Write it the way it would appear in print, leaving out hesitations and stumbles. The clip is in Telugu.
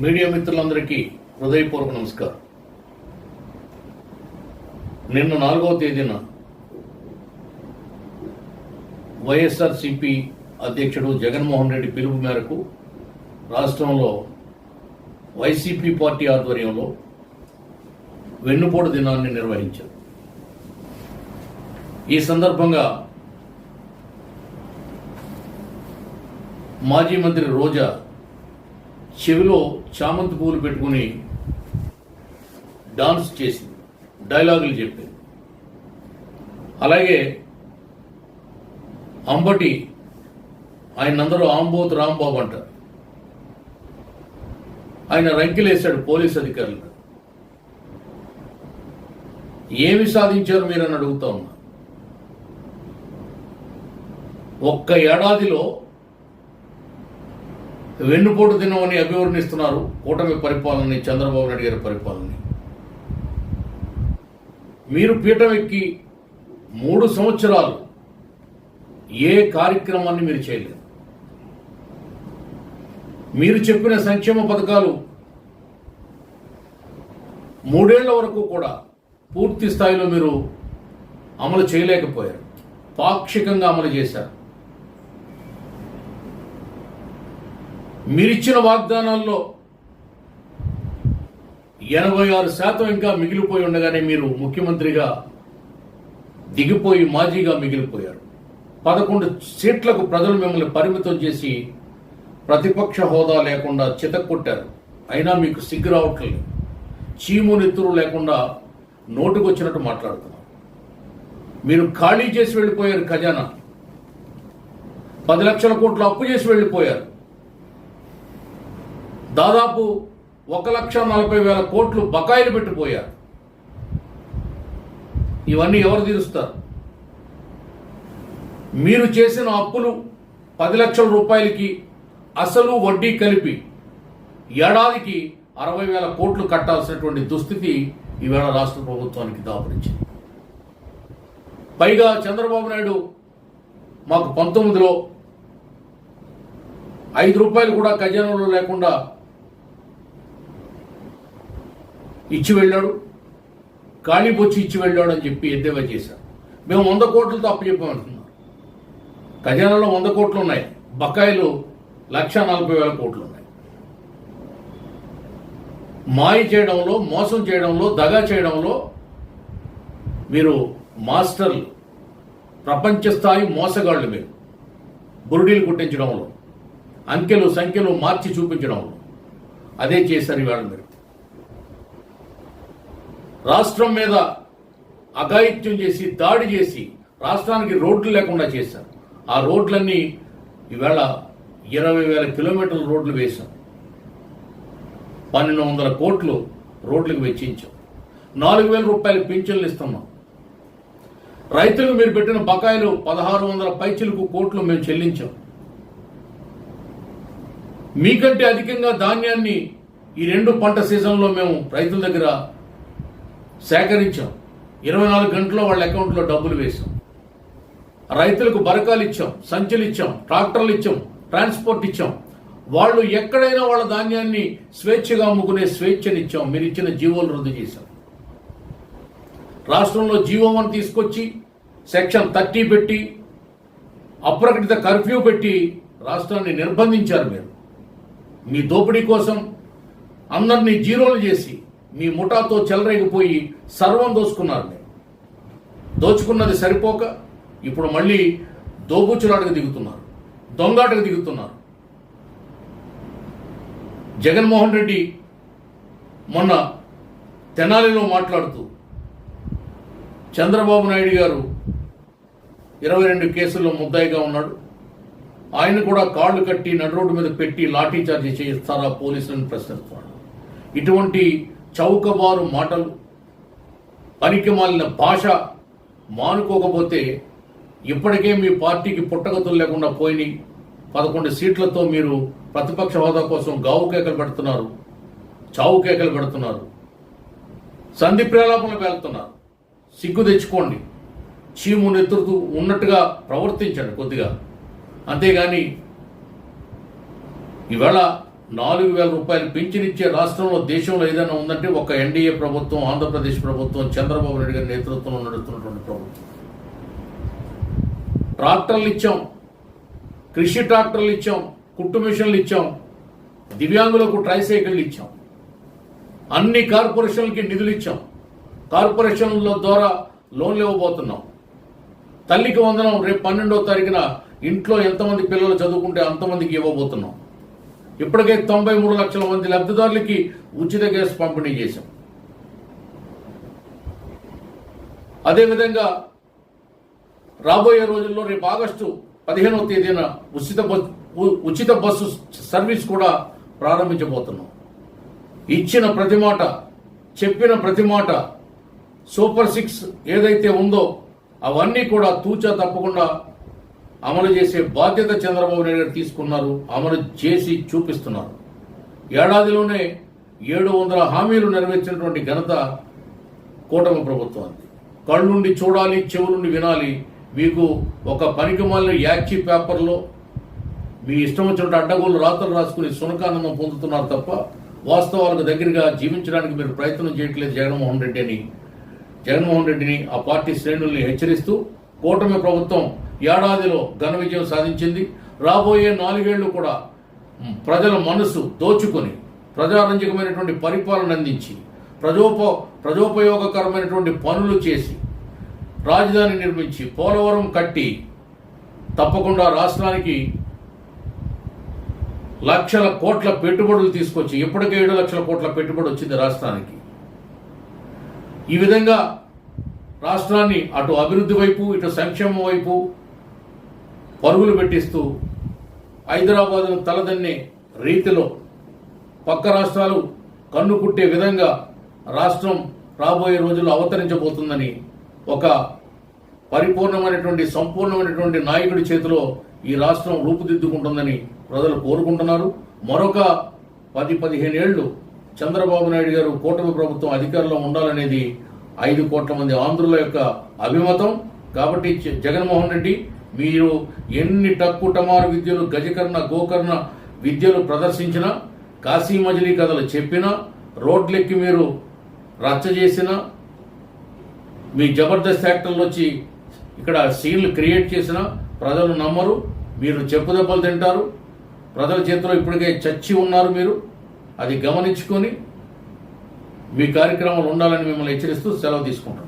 మీడియా మిత్రులందరికీ హృదయపూర్వక నమస్కారం. నిన్న 4వ తేదీన వైఎస్ఆర్సీపీ అధ్యక్షుడు జగన్మోహన్ రెడ్డి పిలుపు మేరకు రాష్ట్రంలో వైసీపీ పార్టీ ఆధ్వర్యంలో వెన్నుపోటు దినాన్ని నిర్వహించారు. ఈ సందర్భంగా మాజీ మంత్రి రోజా చెవిలో చామంతి పూలు పెట్టుకుని డాన్స్ చేసింది, డైలాగులు చెప్పింది. అలాగే అంబటి, ఆయనందరూ ఆంబోతు రాంబాబు అంటారు, ఆయన రంకిలేశాడు పోలీస్ అధికారులు. ఏమి సాధించారు మీరని అడుగుతా ఉన్నా. ఒక్క ఏడాదిలో వెన్నుపోటు దినమని అభివర్ణిస్తున్నారు కూటమి పరిపాలనని, చంద్రబాబు నాయుడు గారి పరిపాలనని. మీరు పీఠం ఎక్కి 3 సంవత్సరాలు ఏ కార్యక్రమాన్ని మీరు చేయలేదు. మీరు చెప్పిన సంక్షేమ పథకాలు 3 ఏళ్ల వరకు కూడా పూర్తి స్థాయిలో మీరు అమలు చేయలేకపోయారు, పాక్షికంగా అమలు చేశారు. మీరిచ్చిన వాగ్దానాల్లో 86% ఇంకా మిగిలిపోయి ఉండగానే మీరు ముఖ్యమంత్రిగా దిగిపోయి మాజీగా మిగిలిపోయారు. 11 సీట్లకు ప్రజలు మిమ్మల్ని పరిమితం చేసి ప్రతిపక్ష హోదా లేకుండా చితక్కొట్టారు. అయినా మీకు సిగ్గు రావట్లేదు. చీము నెత్తురు లేకుండా నోటుకొచ్చినట్టు మాట్లాడుతున్నారు. మీరు ఖాళీ చేసి వెళ్ళిపోయారు. ఖజానా 10 లక్షల కోట్లు అప్పు చేసి వెళ్ళిపోయారు. దాదాపు 1,40,000 కోట్లు బకాయిలు పెట్టిపోయారు. ఇవన్నీ ఎవరు తీరుస్తారు? మీరు చేసిన అప్పులు 10 లక్షల రూపాయలకి అసలు వడ్డీ కలిపి ఏడాదికి 60,000 కోట్లు కట్టాల్సినటువంటి దుస్థితి ఈవేళ రాష్ట్ర ప్రభుత్వానికి దాపురించింది. పైగా చంద్రబాబు నాయుడు మాకు 19లో 5 రూపాయలు కూడా ఖజానాలో లేకుండా ఇచ్చి వెళ్ళాడు, ఖాళీ బొచ్చి ఇచ్చి వెళ్ళాడు అని చెప్పి ఎద్దేవా చేశారు. మేము 100 కోట్లతో అప్పు చెప్పామంటున్నాం. ఖజానాలో 100 కోట్లు ఉన్నాయి, బకాయిలు 1,40,000 కోట్లు ఉన్నాయి. మాయ చేయడంలో, మోసం చేయడంలో, దగా చేయడంలో మీరు మాస్టర్లు, ప్రపంచ స్థాయి మోసగాళ్ళు. మీరు బురుడీలు కుట్టించడంలో, అంకెలు సంఖ్యలు మార్చి చూపించడంలో అదే చేశారు ఇవాళ. మీరు రాష్ట్రం మీద అఘాయిత్యం చేసి, దాడి చేసి రాష్ట్రానికి రోడ్లు లేకుండా చేశారు. ఆ రోడ్లన్నీ ఈవేళ 20,000 కిలోమీటర్ల రోడ్లు వేశాం. 1,200 కోట్లు రోడ్లకు వెచ్చించాం. 4,000 రూపాయల పింఛన్లు ఇస్తున్నాం. రైతులకు మీరు పెట్టిన బకాయిలు 1,600 పైచిలకు కోట్లు మేము చెల్లించాం. మీకంటే అధికంగా ధాన్యాన్ని ఈ 2 పంట సీజన్లో మేము రైతుల దగ్గర సేకరించాం. 24 గంటల్లో వాళ్ళ అకౌంట్లో డబ్బులు వేసాం. రైతులకు బరకాలు ఇచ్చాం, సంచులు ఇచ్చాం, ట్రాక్టర్లు ఇచ్చాం, ట్రాన్స్పోర్ట్ ఇచ్చాం. వాళ్ళు ఎక్కడైనా వాళ్ళ ధాన్యాన్ని స్వేచ్ఛగా అమ్ముకునే స్వేచ్ఛనిచ్చాం. మీరు ఇచ్చిన జీవోలు రద్దు చేశాం. రాష్ట్రంలో జీవో 1 తీసుకొచ్చి సెక్షన్ 30 పెట్టి అప్రకటిత కర్ఫ్యూ పెట్టి రాష్ట్రాన్ని నిర్బంధించారు. మీరు మీ దోపిడీ కోసం అందరినీ జీరోలు చేసి మీ ముఠాతో చెలరేగిపోయి సర్వం దోచుకున్నారు. మీరు దోచుకున్నది సరిపోక ఇప్పుడు మళ్ళీ దోబుచ్చులాటకు దిగుతున్నారు, దొంగాటకు దిగుతున్నారు. జగన్మోహన్ రెడ్డి మొన్న తెనాలిలో మాట్లాడుతూ చంద్రబాబు నాయుడు గారు 22 కేసుల్లో ముద్దాయిగా ఉన్నాడు, ఆయన కూడా కాళ్లు కట్టి నడు రోడ్డు మీద పెట్టి లాఠీ చార్జీ చేయిస్తారా పోలీసులను ప్రశ్నిస్తున్నాడు. ఇటువంటి చౌకబారు మాటలు, పనికిమాలిన భాష మానుకోకపోతే ఇప్పటికే మీ పార్టీకి పుట్టగతులు లేకుండా పోయినాయి. 11 సీట్లతో మీరు ప్రతిపక్ష హోదా కోసం గావు కేకలు పెడుతున్నారు, చావు కేకలు పెడుతున్నారు, సంధి ప్రేలాపనలు వెళ్తున్నారు. సిగ్గు తెచ్చుకోండి. చీము నెత్తురుతూ ఉన్నట్టుగా ప్రవర్తించండి కొద్దిగా. అంతేగాని ఈవేళ 4,000 రూపాయలు పింఛనిచ్చే రాష్ట్రంలో దేశంలో ఏదైనా ఉందంటే ఒక ఎన్డీఏ ప్రభుత్వం, ఆంధ్రప్రదేశ్ ప్రభుత్వం, చంద్రబాబు నాయుడు గారి నేతృత్వంలో నడుస్తున్నటువంటి ప్రభుత్వం. ట్రాక్టర్లు ఇచ్చాం, కృషి ట్రాక్టర్లు ఇచ్చాం, కుట్టు మిషన్లు ఇచ్చాం, దివ్యాంగులకు ట్రైసైకిళ్ళు ఇచ్చాం, అన్ని కార్పొరేషన్లకి నిధులు ఇచ్చాం, కార్పొరేషన్ల ద్వారా లోన్లు ఇవ్వబోతున్నాం. తల్లికి వందనం రేపు 12వ తారీఖున ఇంట్లో ఎంతమంది పిల్లలు చదువుకుంటే అంతమందికి ఇవ్వబోతున్నాం. ఇప్పటికే 93 లక్షల మంది లబ్ధిదారులకి ఉచిత గ్యాస్ పంపిణీ చేశాం. అదేవిధంగా రాబోయే రోజుల్లో రేపు ఆగస్టు 15వ తేదీన ఉచిత బస్సు సర్వీస్ కూడా ప్రారంభించబోతున్నాం. ఇచ్చిన ప్రతి మాట, చెప్పిన ప్రతి మాట, సూపర్ 6 ఏదైతే ఉందో అవన్నీ కూడా తూచా తప్పకుండా అమలు చేసే బాధ్యత చంద్రబాబు నాయుడు గారు తీసుకున్నారు, అమలు చేసి చూపిస్తున్నారు. ఏడాదిలోనే 700 హామీలు నెరవేర్చినటువంటి ఘనత కూటమి ప్రభుత్వానికి. కళ్ళుండి చూడాలి, చెవులుండి వినాలి. మీకు ఒక పనికిమాలిన యాక్చి పేపర్లో మీ ఇష్టం వచ్చినట్టు అడ్డగోలు రాతలు రాసుకుని సునకానందం పొందుతున్నారు తప్ప వాస్తవాలకు దగ్గరగా జీవించడానికి మీరు ప్రయత్నం చేయట్లేదు. జగన్మోహన్ రెడ్డిని ఆ పార్టీ శ్రేణుల్ని హెచ్చరిస్తూ కూటమి ప్రభుత్వం ఏడాదిలో ఘన విజయం సాధించింది. రాబోయే 4 ఏళ్లు కూడా ప్రజల మనసు దోచుకొని ప్రజారంజకమైనటువంటి పరిపాలన అందించి ప్రజోపయోగకరమైనటువంటి పనులు చేసి రాజధాని నిర్మించి పోలవరం కట్టి తప్పకుండా రాష్ట్రానికి లక్షల కోట్ల పెట్టుబడులు తీసుకొచ్చి ఇప్పటికే 7 లక్షల కోట్ల పెట్టుబడి వచ్చింది రాష్ట్రానికి. ఈ విధంగా రాష్ట్రాన్ని అటు అభివృద్ధి వైపు ఇటు సంక్షేమం వైపు పరుగులు పెట్టిస్తూ హైదరాబాద్ను తలదన్నే రీతిలో పక్క రాష్ట్రాలు కన్ను కుట్టే విధంగా రాష్ట్రం రాబోయే రోజుల్లో అవతరించబోతుందని ఒక పరిపూర్ణమైనటువంటి సంపూర్ణమైనటువంటి నాయకుడి చేతిలో ఈ రాష్ట్రం రూపుదిద్దుకుంటుందని ప్రజలు కోరుకుంటున్నారు. మరొక 10-15 ఏళ్లు చంద్రబాబు నాయుడు గారు కూటమి ప్రభుత్వం అధికారంలో ఉండాలనేది 5 కోట్ల మంది ఆంధ్రుల యొక్క అభిమతం. కాబట్టి జగన్మోహన్ రెడ్డి మీరు ఎన్ని టక్కు టమారు విద్యలు, గజకర్ణ గోకర్ణ విద్యలు ప్రదర్శించినా, కాశీ మజిలీ కథలు చెప్పినా, రోడ్లెక్కి మీరు రచ్చ చేసినా, మీ జబర్దస్త్ యాక్టర్లు వచ్చి ఇక్కడ సీన్లు క్రియేట్ చేసినా ప్రజలు నమ్మరు. మీరు చెప్పుదెబ్బలు తింటారు. ప్రజల చేతిలో ఇప్పటికే చచ్చి ఉన్నారు. మీరు అది గమనించుకొని మీ కార్యక్రమాలు ఉండాలని మిమ్మల్ని హెచ్చరిస్తూ సెలవు తీసుకుంటారు.